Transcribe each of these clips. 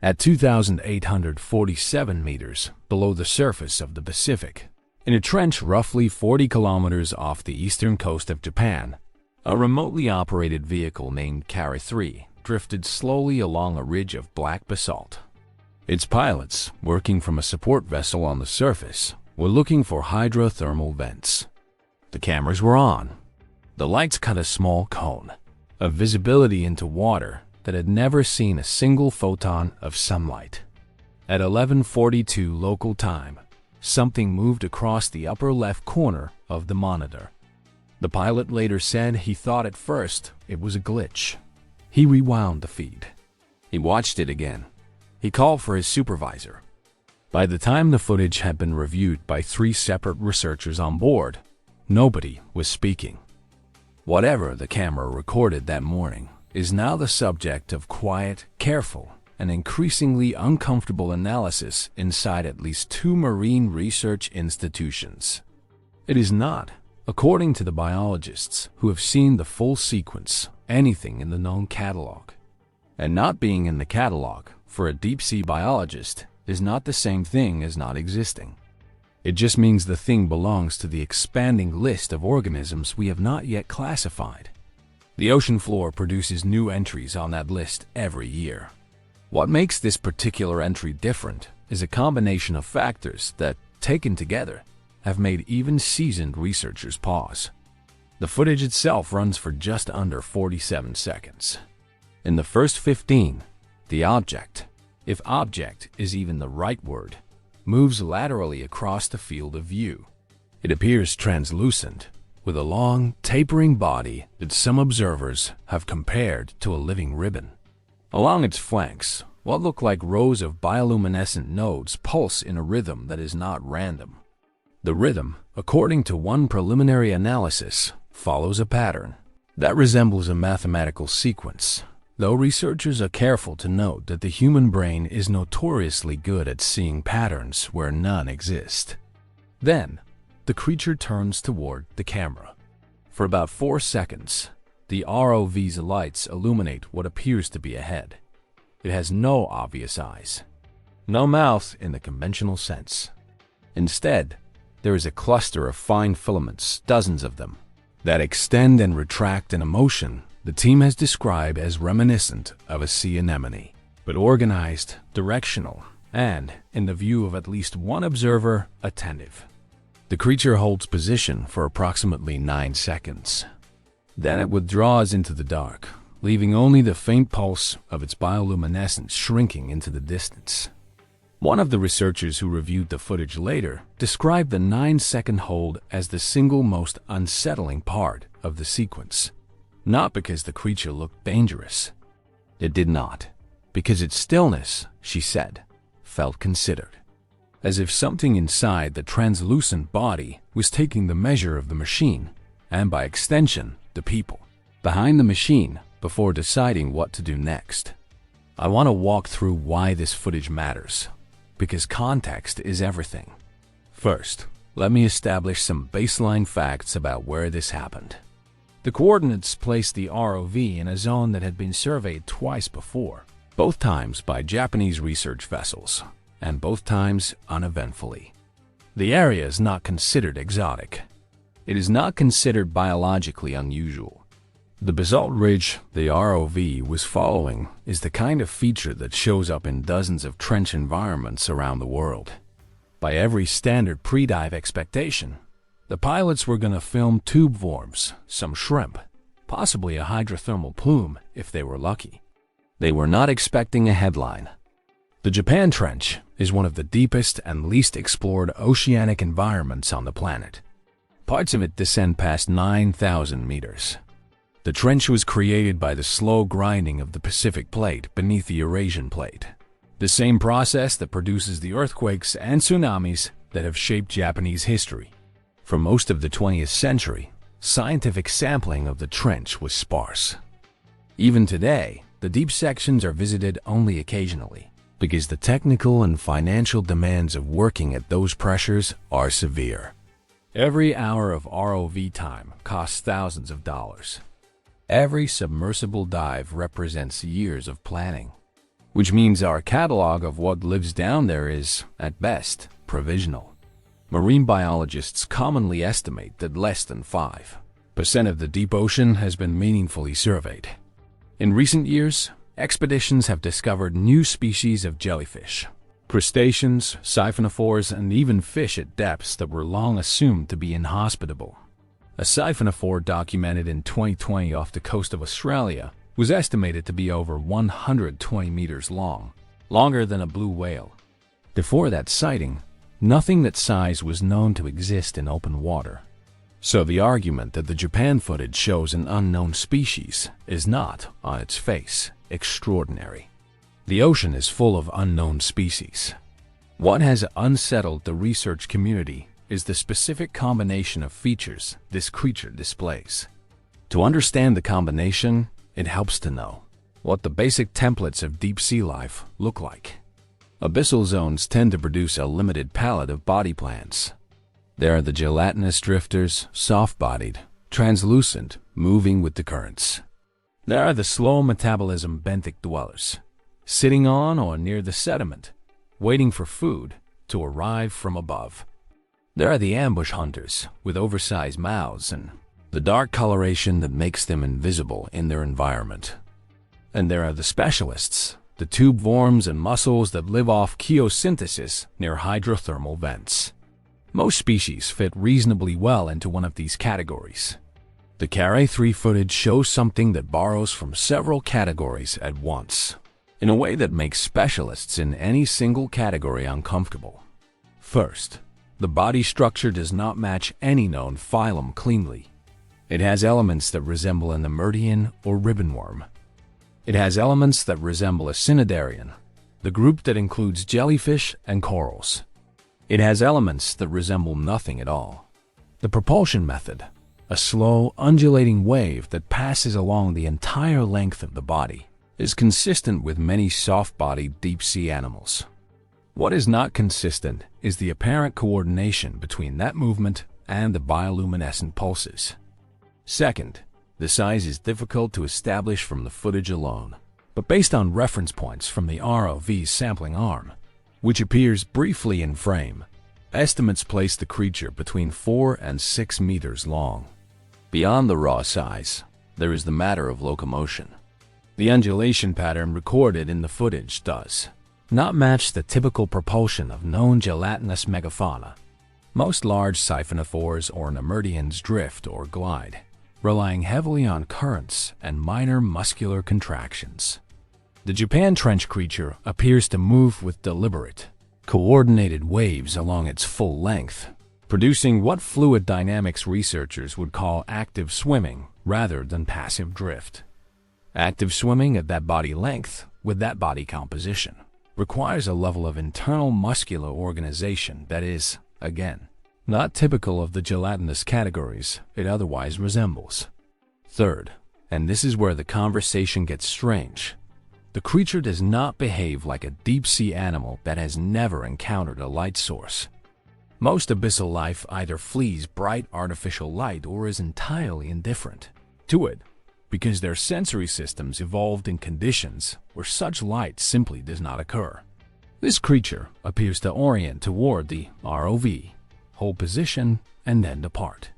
at 2,847 meters below the surface of the Pacific. In a trench roughly 40 kilometers off the eastern coast of Japan, a remotely operated vehicle named Carry 3 drifted slowly along a ridge of black basalt. Its pilots, working from a support vessel on the surface, were looking for hydrothermal vents. The cameras were on. The lights cut a small cone of visibility into water that had never seen a single photon of sunlight. At 11:42 local time, something moved across the upper left corner of the monitor. The pilot later said he thought at first it was a glitch. He rewound the feed. He watched it again. He called for his supervisor. By the time the footage had been reviewed by 3 separate researchers on board, nobody was speaking. Whatever the camera recorded that morning is now the subject of quiet, careful, and increasingly uncomfortable analysis inside at least 2 marine research institutions. It is not, according to the biologists who have seen the full sequence, anything in the known catalog. And not being in the catalog, for a deep-sea biologist, is not the same thing as not existing. It just means the thing belongs to the expanding list of organisms we have not yet classified. The ocean floor produces new entries on that list every year. What makes this particular entry different is a combination of factors that, taken together, have made even seasoned researchers pause. The footage itself runs for just under 47 seconds. In the first 15, the object, if object is even the right word, moves laterally across the field of view. It appears translucent, with a long, tapering body that some observers have compared to a living ribbon. Along its flanks, what look like rows of bioluminescent nodes pulse in a rhythm that is not random. The rhythm, according to one preliminary analysis, follows a pattern that resembles a mathematical sequence, though researchers are careful to note that the human brain is notoriously good at seeing patterns where none exist. Then, the creature turns toward the camera. For about 4 seconds, the ROV's lights illuminate what appears to be a head. It has no obvious eyes, no mouth in the conventional sense. Instead, there is a cluster of fine filaments, dozens of them, that extend and retract in a motion the team has described as reminiscent of a sea anemone, but organized, directional, and, in the view of at least one observer, attentive. The creature holds position for approximately 9 seconds. Then it withdraws into the dark, leaving only the faint pulse of its bioluminescence shrinking into the distance. One of the researchers who reviewed the footage later described the 9-second hold as the single most unsettling part of the sequence. Not because the creature looked dangerous. It did not. Because its stillness, she said, felt considered. As if something inside the translucent body was taking the measure of the machine, and by extension, the people behind the machine before deciding what to do next. I want to walk through why this footage matters, because context is everything. First, let me establish some baseline facts about where this happened. The coordinates placed the ROV in a zone that had been surveyed twice before, both times by Japanese research vessels, and both times uneventfully. The area is not considered exotic. It is not considered biologically unusual. The basalt ridge the ROV was following is the kind of feature that shows up in dozens of trench environments around the world. By every standard pre-dive expectation, the pilots were going to film tube worms, some shrimp, possibly a hydrothermal plume if they were lucky. They were not expecting a headline. The Japan Trench is one of the deepest and least explored oceanic environments on the planet. Parts of it descend past 9,000 meters. The trench was created by the slow grinding of the Pacific Plate beneath the Eurasian Plate, the same process that produces the earthquakes and tsunamis that have shaped Japanese history. For most of the 20th century, scientific sampling of the trench was sparse. Even today, the deep sections are visited only occasionally, because the technical and financial demands of working at those pressures are severe. Every hour of ROV time costs thousands of dollars. Every submersible dive represents years of planning. which means our catalog of what lives down there is, at best, provisional. Marine biologists commonly estimate that less than 5% of the deep ocean has been meaningfully surveyed. In recent years, expeditions have discovered new species of jellyfish, crustaceans, siphonophores, and even fish at depths that were long assumed to be inhospitable. A siphonophore documented in 2020 off the coast of Australia was estimated to be over 120 meters long, longer than a blue whale. Before that sighting, nothing that size was known to exist in open water. So the argument that the Japan footage shows an unknown species is not, on its face, extraordinary. The ocean is full of unknown species. What has unsettled the research community is the specific combination of features this creature displays. To understand the combination, it helps to know what the basic templates of deep-sea life look like. Abyssal zones tend to produce a limited palette of body plans. There are the gelatinous drifters, soft-bodied, translucent, moving with the currents. There are the slow metabolism benthic dwellers, sitting on or near the sediment, waiting for food to arrive from above. There are the ambush hunters with oversized mouths and the dark coloration that makes them invisible in their environment. And there are the specialists, the tube worms and mussels that live off chemosynthesis near hydrothermal vents. Most species fit reasonably well into one of these categories. The Carré 3 footage shows something that borrows from several categories at once, in a way that makes specialists in any single category uncomfortable. First, the body structure does not match any known phylum cleanly. It has elements that resemble an Emertian or ribbonworm. It has elements that resemble a cnidarian, the group that includes jellyfish and corals. It has elements that resemble nothing at all. The propulsion method, a slow, undulating wave that passes along the entire length of the body, is consistent with many soft-bodied deep-sea animals. What is not consistent is the apparent coordination between that movement and the bioluminescent pulses. Second, the size is difficult to establish from the footage alone, but based on reference points from the ROV's sampling arm, which appears briefly in frame, estimates place the creature between 4 and 6 meters long. Beyond the raw size, there is the matter of locomotion. The undulation pattern recorded in the footage does not match the typical propulsion of known gelatinous megafauna. Most large siphonophores or Nemertians drift or glide, relying heavily on currents and minor muscular contractions. The Japan trench creature appears to move with deliberate, coordinated waves along its full length, producing what fluid dynamics researchers would call active swimming rather than passive drift. Active swimming at that body length, with that body composition, requires a level of internal muscular organization that is, again, not typical of the gelatinous categories it otherwise resembles. Third, and this is where the conversation gets strange, the creature does not behave like a deep-sea animal that has never encountered a light source. Most abyssal life either flees bright artificial light or is entirely indifferent to it, because their sensory systems evolved in conditions where such light simply does not occur. This creature appears to orient toward the ROV, hold position, and then depart.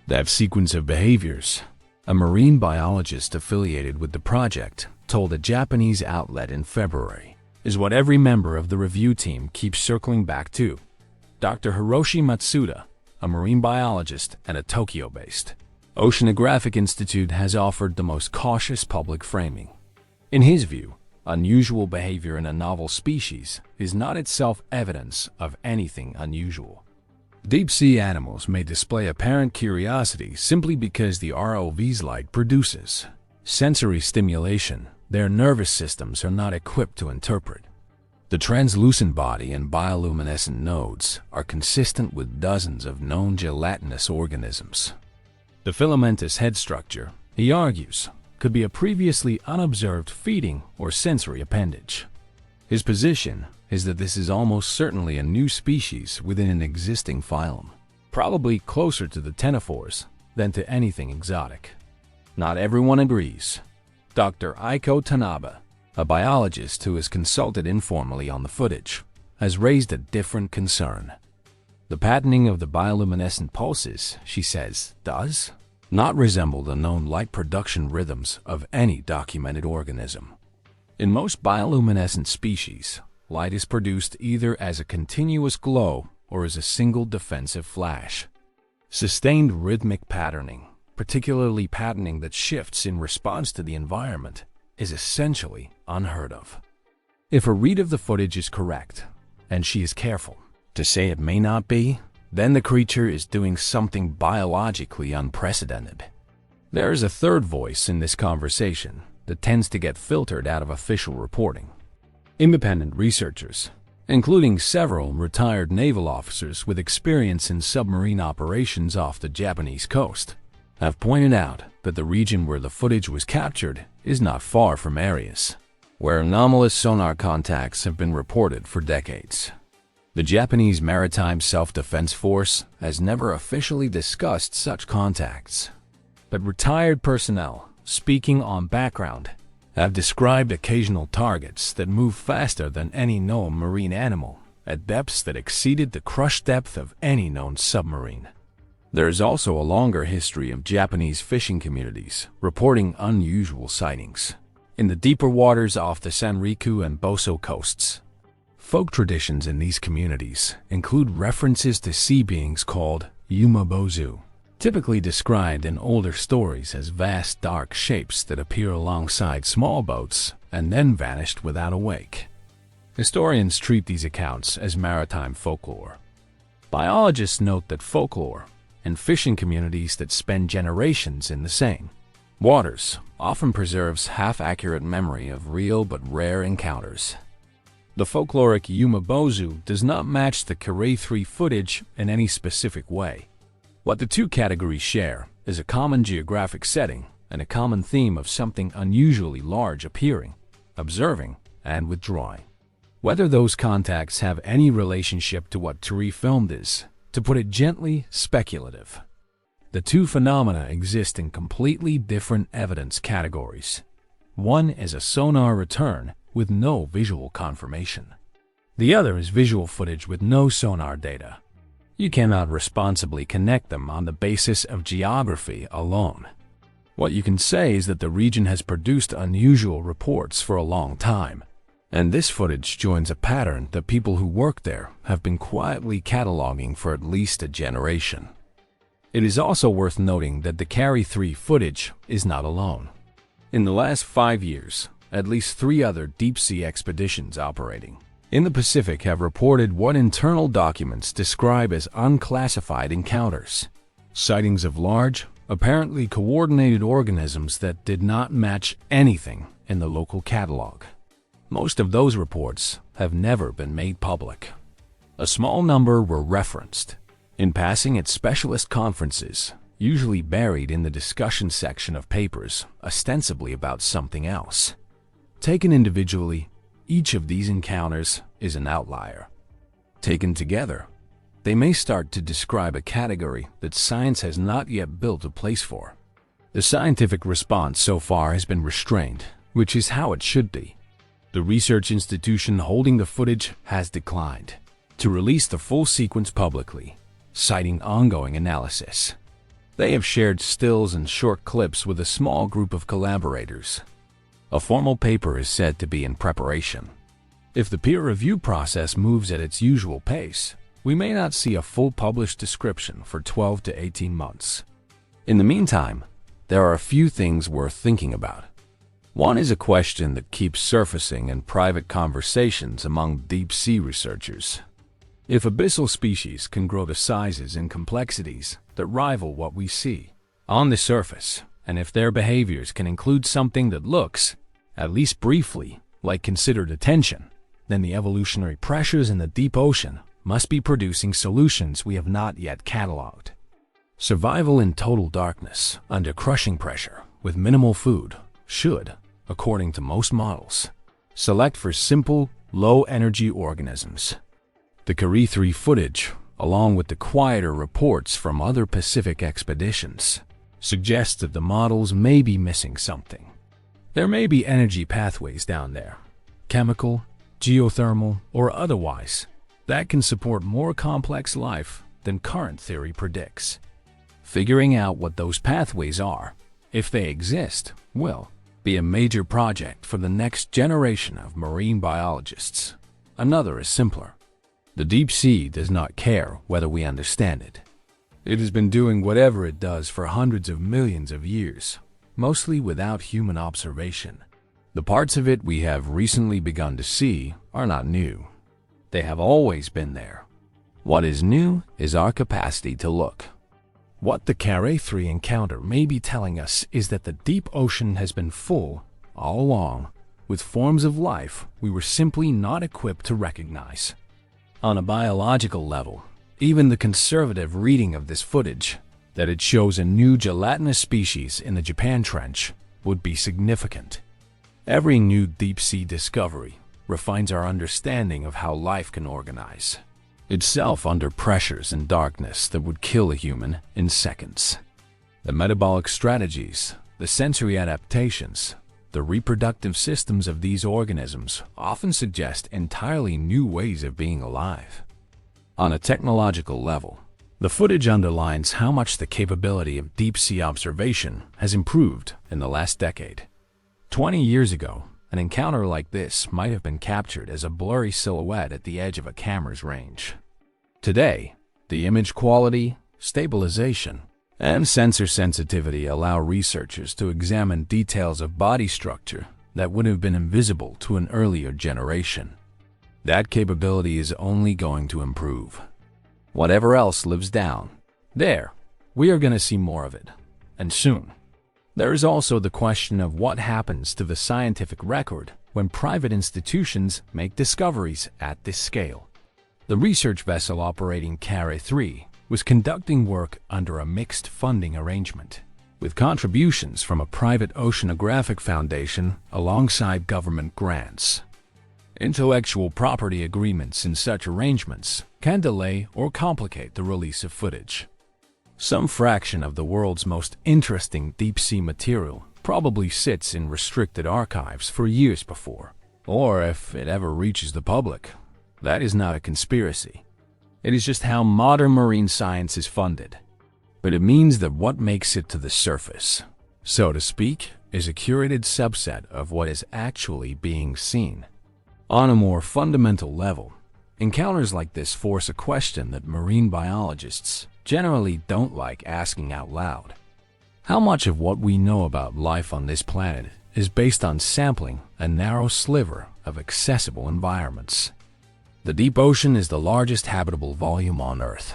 That sequence of behaviors, a marine biologist affiliated with the project told a Japanese outlet in February, is what every member of the review team keeps circling back to. Dr. Hiroshi Matsuda, a marine biologist and a Tokyo-based Oceanographic Institute, has offered the most cautious public framing. In his view, unusual behavior in a novel species is not itself evidence of anything unusual. Deep-sea animals may display apparent curiosity simply because the ROV's light produces sensory stimulation their nervous systems are not equipped to interpret. The translucent body and bioluminescent nodes are consistent with dozens of known gelatinous organisms. The filamentous head structure, he argues, could be a previously unobserved feeding or sensory appendage. His position is that this is almost certainly a new species within an existing phylum, probably closer to the ctenophores than to anything exotic. Not everyone agrees. Dr. Aiko Tanabe, A biologist who has consulted informally on the footage has raised a different concern. The patterning of the bioluminescent pulses, she says, does not resemble the known light production rhythms of any documented organism. In most bioluminescent species, light is produced either as a continuous glow or as a single defensive flash. Sustained rhythmic patterning, particularly patterning that shifts in response to the environment, is essentially unheard of. If a read of the footage is correct, and she is careful to say it may not be, then the creature is doing something biologically unprecedented. There is a third voice in this conversation that tends to get filtered out of official reporting. Independent researchers, including several retired naval officers with experience in submarine operations off the Japanese coast, have pointed out that the region where the footage was captured is not far from areas where anomalous sonar contacts have been reported for decades. The Japanese Maritime Self-Defense Force has never officially discussed such contacts, but retired personnel, speaking on background, have described occasional targets that move faster than any known marine animal at depths that exceeded the crush depth of any known submarine. There is also a longer history of Japanese fishing communities reporting unusual sightings in the deeper waters off the Sanriku and Boso coasts. Folk traditions in these communities include references to sea beings called yumabozu, typically described in older stories as vast dark shapes that appear alongside small boats and then vanished without a wake. Historians treat these accounts as maritime folklore. Biologists note that folklore and fishing communities that spend generations in the same waters often preserves half-accurate memory of real but rare encounters. The folkloric yumabozu does not match the Carré 3 footage in any specific way. What the two categories share is a common geographic setting and a common theme of something unusually large appearing, observing, and withdrawing. Whether those contacts have any relationship to what Turi filmed is, to put it gently, speculative. The two phenomena exist in completely different evidence categories. One is a sonar return with no visual confirmation. The other is visual footage with no sonar data. You cannot responsibly connect them on the basis of geography alone. What you can say is that the region has produced unusual reports for a long time, and this footage joins a pattern that people who work there have been quietly cataloging for at least a generation. It is also worth noting that the Carré 3 footage is not alone. In the last 5 years, at least 3 other deep-sea expeditions operating in the Pacific have reported what internal documents describe as unclassified encounters, sightings of large, apparently coordinated organisms that did not match anything in the local catalog. Most of those reports have never been made public. A small number were referenced in passing at specialist conferences, usually buried in the discussion section of papers ostensibly about something else. Taken individually, each of these encounters is an outlier. Taken together, they may start to describe a category that science has not yet built a place for. The scientific response so far has been restrained, which is how it should be. The research institution holding the footage has declined to release the full sequence publicly, citing ongoing analysis. They have shared stills and short clips with a small group of collaborators. A formal paper is said to be in preparation. If the peer review process moves at its usual pace, we may not see a full published description for 12 to 18 months. In the meantime, there are a few things worth thinking about. One is a question that keeps surfacing in private conversations among deep-sea researchers. If abyssal species can grow to sizes and complexities that rival what we see on the surface, and if their behaviors can include something that looks, at least briefly, like considered attention, then the evolutionary pressures in the deep ocean must be producing solutions we have not yet cataloged. Survival in total darkness, under crushing pressure, with minimal food, should, according to most models, select for simple, low-energy organisms. The Carré 3 footage, along with the quieter reports from other Pacific expeditions, suggests that the models may be missing something. There may be energy pathways down there, chemical, geothermal, or otherwise, that can support more complex life than current theory predicts. Figuring out what those pathways are, if they exist, will be a major project for the next generation of marine biologists. Another is simpler. The deep sea does not care whether we understand it. It has been doing whatever it does for hundreds of millions of years, mostly without human observation. The parts of it we have recently begun to see are not new. They have always been there. What is new is our capacity to look. What the Carré 3 encounter may be telling us is that the deep ocean has been full, all along, with forms of life we were simply not equipped to recognize. On a biological level, even the conservative reading of this footage, that it shows a new gelatinous species in the Japan Trench, would be significant. Every new deep-sea discovery refines our understanding of how life can organize itself under pressures and darkness that would kill a human in seconds. The metabolic strategies, the sensory adaptations, the reproductive systems of these organisms often suggest entirely new ways of being alive. On a technological level, the footage underlines how much the capability of deep-sea observation has improved in the last decade. 20 years ago, an encounter like this might have been captured as a blurry silhouette at the edge of a camera's range. Today, the image quality, stabilization, and sensor sensitivity allow researchers to examine details of body structure that would have been invisible to an earlier generation. That capability is only going to improve. Whatever else lives down there, we are going to see more of it, and soon. There is also the question of what happens to the scientific record when private institutions make discoveries at this scale. The research vessel operating Carré 3 was conducting work under a mixed funding arrangement, with contributions from a private oceanographic foundation alongside government grants. Intellectual property agreements in such arrangements can delay or complicate the release of footage. Some fraction of the world's most interesting deep-sea material probably sits in restricted archives for years before, or if it ever reaches the public. That is not a conspiracy. It is just how modern marine science is funded. But it means that what makes it to the surface, so to speak, is a curated subset of what is actually being seen. On a more fundamental level, encounters like this force a question that marine biologists generally don't like asking out loud. How much of what we know about life on this planet is based on sampling a narrow sliver of accessible environments? The deep ocean is the largest habitable volume on Earth.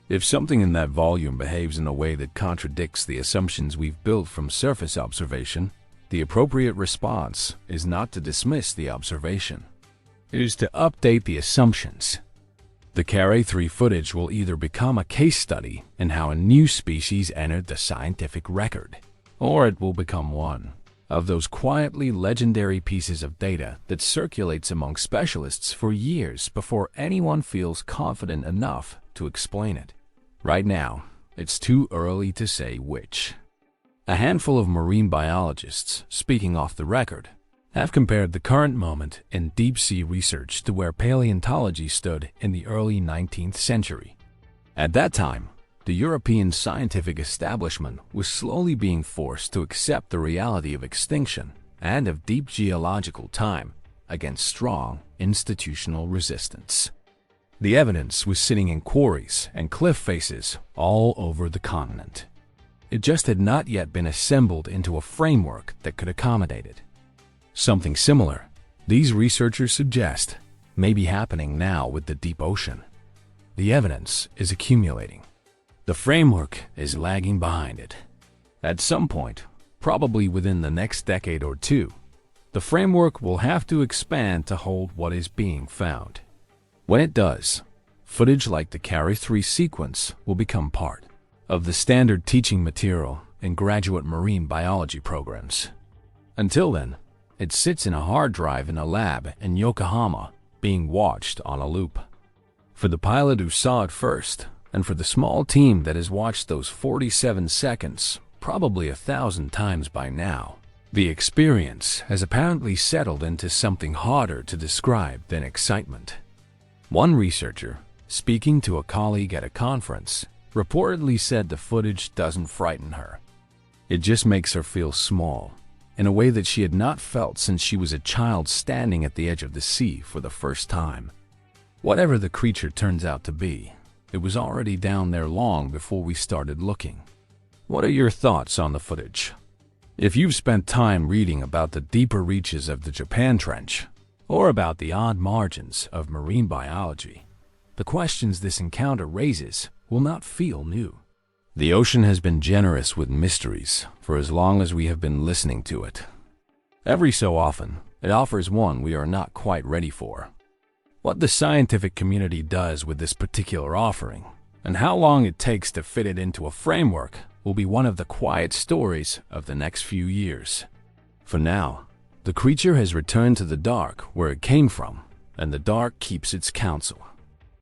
If something in that volume behaves in a way that contradicts the assumptions we've built from surface observation, the appropriate response is not to dismiss the observation. It is to update the assumptions. The Carré 3 footage will either become a case study in how a new species entered the scientific record, or it will become one of those quietly legendary pieces of data that circulates among specialists for years before anyone feels confident enough to explain it. Right now, it's too early to say which. A handful of marine biologists, speaking off the record, have compared the current moment in deep-sea research to where paleontology stood in the early 19th century. At that time, the European scientific establishment was slowly being forced to accept the reality of extinction and of deep geological time against strong institutional resistance. The evidence was sitting in quarries and cliff faces all over the continent. It just had not yet been assembled into a framework that could accommodate it. Something similar, these researchers suggest, may be happening now with the deep ocean. The evidence is accumulating. The framework is lagging behind it. At some point, probably within the next decade or two, the framework will have to expand to hold what is being found. When it does, footage like the Carré 3 sequence will become part of the standard teaching material in graduate marine biology programs. Until then, it sits in a hard drive in a lab in Yokohama, being watched on a loop. For the pilot who saw it first, and for the small team that has watched those 47 seconds probably 1,000 times by now, The experience has apparently settled into something harder to describe than excitement. One researcher, speaking to a colleague at a conference, reportedly said the footage doesn't frighten her. It just makes her feel small, in a way that she had not felt since she was a child standing at the edge of the sea for the first time. Whatever the creature turns out to be, it was already down there long before we started looking. What are your thoughts on the footage? If you've spent time reading about the deeper reaches of the Japan Trench, or about the odd margins of marine biology, the questions this encounter raises will not feel new. The ocean has been generous with mysteries for as long as we have been listening to it. Every so often, it offers one we are not quite ready for. What the scientific community does with this particular offering, and how long it takes to fit it into a framework, will be one of the quiet stories of the next few years. For now, the creature has returned to the dark where it came from, and the dark keeps its counsel.